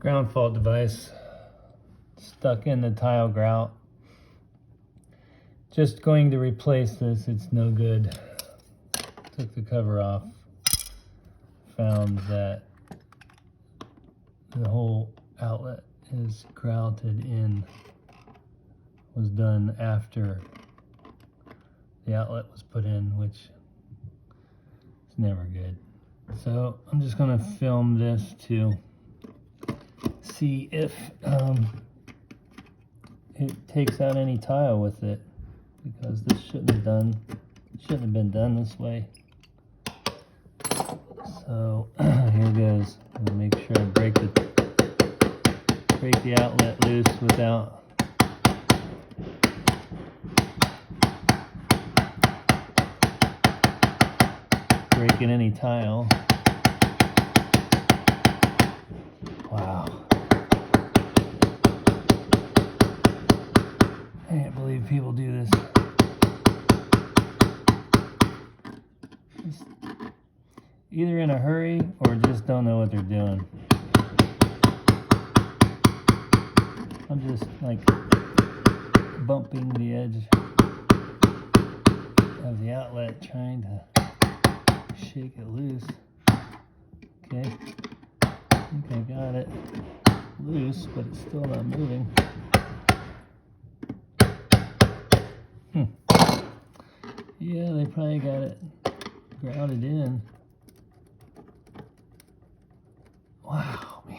ground fault device stuck in the tile grout. Just going to replace this, it's no good. Took the cover off, found that the whole outlet is grouted in, was done after the outlet was put in, which is never good. So I'm just going to film this to see if it takes out any tile with it, because this shouldn't have been done this way. So here goes. I'm gonna make sure I break the outlet loose without breaking any tile. Wow. I can't believe people do this. Just either in a hurry or just don't know what they're doing. I'm just like bumping the edge of the outlet, trying to shake it loose. Okay, I think I got it loose, but it's still not moving. Yeah, they probably got it grouted in. Wow, man.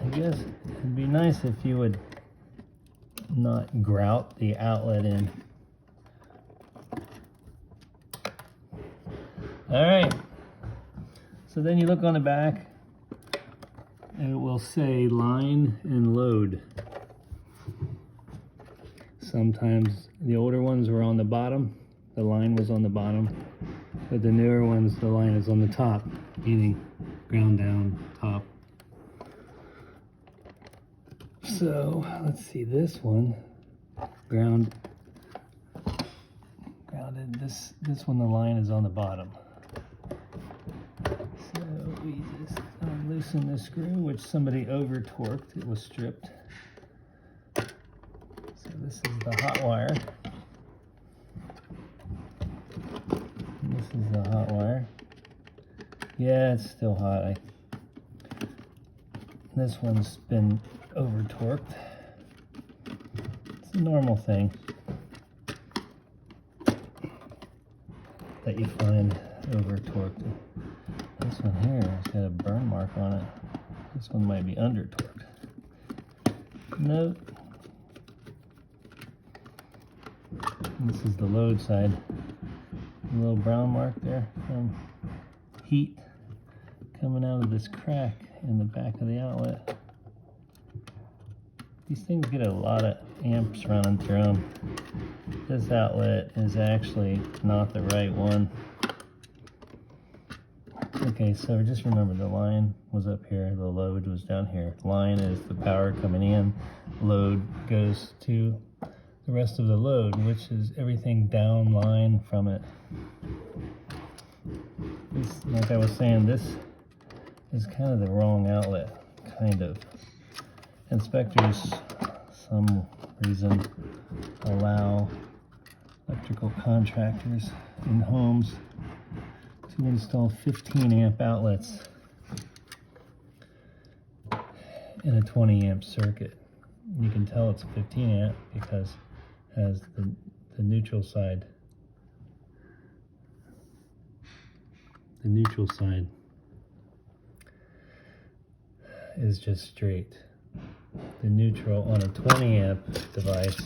I guess it'd be nice if you would not grout the outlet in. All right, so then you look on the back and it will say line and load. Sometimes the older ones were on the bottom, the line was on the bottom, but the newer ones, the line is on the top, meaning ground down top. So let's see, this one, grounded, this one the line is on the bottom. So we just loosen this screw, which somebody over torqued, it was stripped. So this is the hot wire. And this is the hot wire. Yeah, it's still hot. This one's been over torqued. It's a normal thing that you find over torqued. This one here has got a burn mark on it. This one might be under torqued. Nope. And this is the load side. A little brown mark there from heat coming out of this crack in the back of the outlet. These things get a lot of amps running through them. This outlet is actually not the right one. Okay, so just remember the line was up here, the load was down here. Line is the power coming in, load goes to the rest of the load, which is everything down line from it. This, like I was saying, this is kind of the wrong outlet, kind of. Inspectors, some reason, allow electrical contractors in homes to install 15 amp outlets in a 20 amp circuit. You can tell it's 15 amp because it has the neutral side. The neutral side is just straight. The neutral on a 20 amp device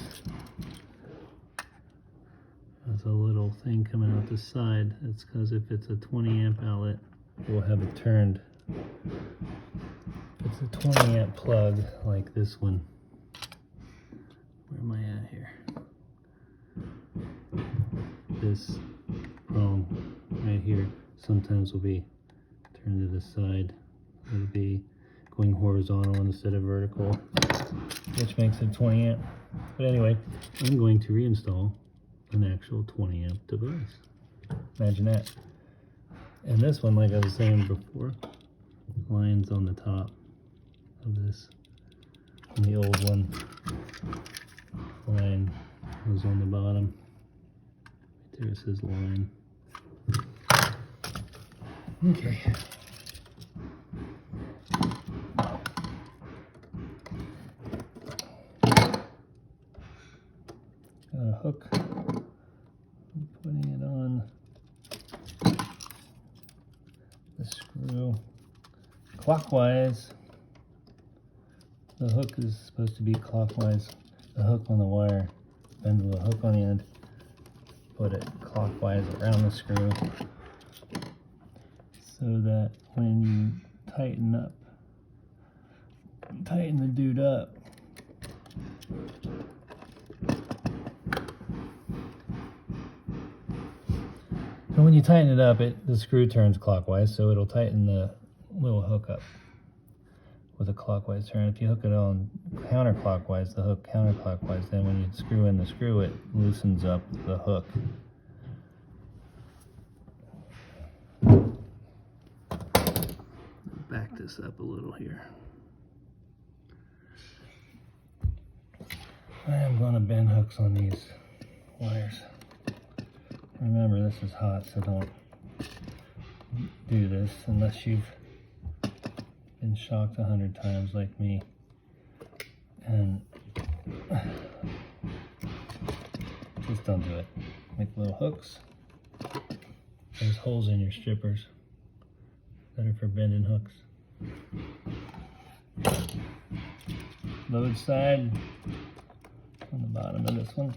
has a little thing coming out the side. That's because if it's a 20 amp outlet, it will have it turned. If it's a 20 amp plug like this one, where am I at here? This prong right here sometimes will be turned to the side. It'll be going horizontal instead of vertical, which makes it 20 amp. But anyway, I'm going to reinstall an actual 20 amp device. Imagine that. And this one, like I was saying before, lines on the top of this. And the old one, line was on the bottom. There it says line. Okay. Got a hook. I'm putting it on the screw clockwise. The hook is supposed to be clockwise. The hook on the wire, bend the hook on the end, put it clockwise around the screw so that when you tighten the dude up, so when you tighten it up, the screw turns clockwise, so it'll tighten the little hook up with a clockwise turn. If you hook it on counterclockwise, the hook counterclockwise, then when you screw in the screw, it loosens up the hook. Back this up a little here. I am going to bend hooks on these wires. Remember, this is hot, so don't do this unless you've been shocked 100 times like me. And just don't do it. Make little hooks. There's holes in your strippers that are for bending hooks. Load side on the bottom of this one,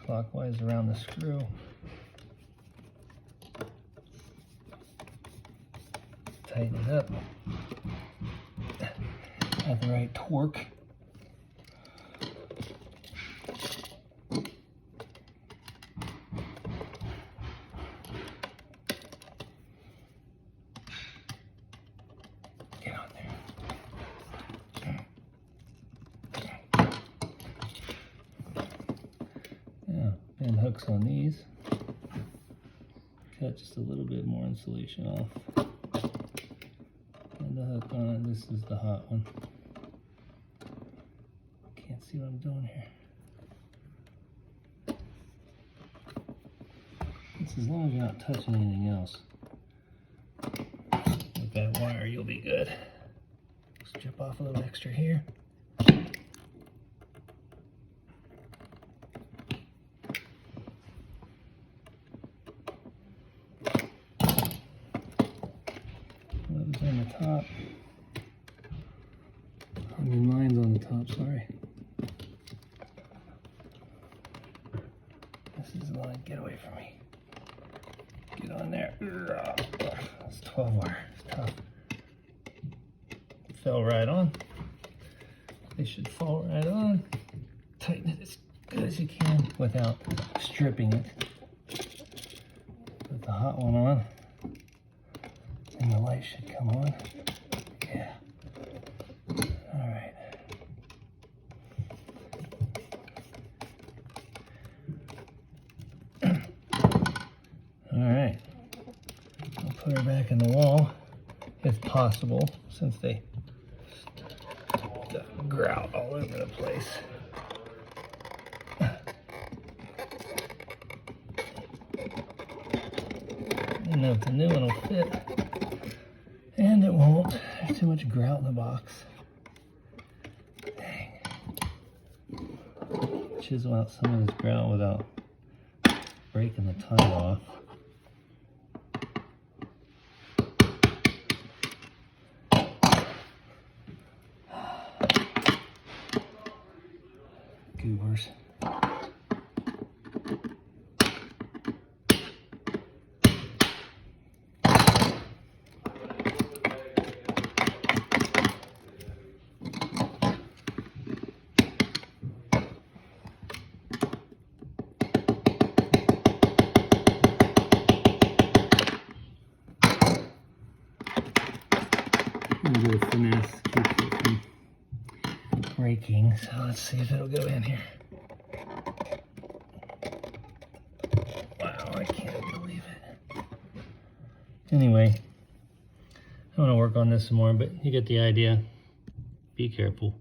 clockwise around the screw. Tighten it up at the right torque. Get on there. Yeah, and hooks on these. Cut just a little bit more insulation off. And the hook on it, this is the hot one. Can't see what I'm doing here. It's as long as you're not touching anything else. With that wire, you'll be good. Strip off a little extra here. Loads on the top. I mean lines on the top, sorry. This is the line, get away from me. Get on there. It's 12 wire, it's tough. Fell right on. They should fall right on. Tighten it as good as you can without stripping it. Put the hot one on, and the light should come on. Yeah. All right. All right. I'll put her back in the wall if possible, since they grout all over the place. I don't know if the new one will fit, and it won't. There's too much grout in the box. Dang. Chisel out some of this grout without breaking the tile off. Goobers. trying to do a finesse, keep it from breaking. So let's see if it'll go in here. Wow, I can't believe it. Anyway, I'm gonna work on this some more, but you get the idea. Be careful.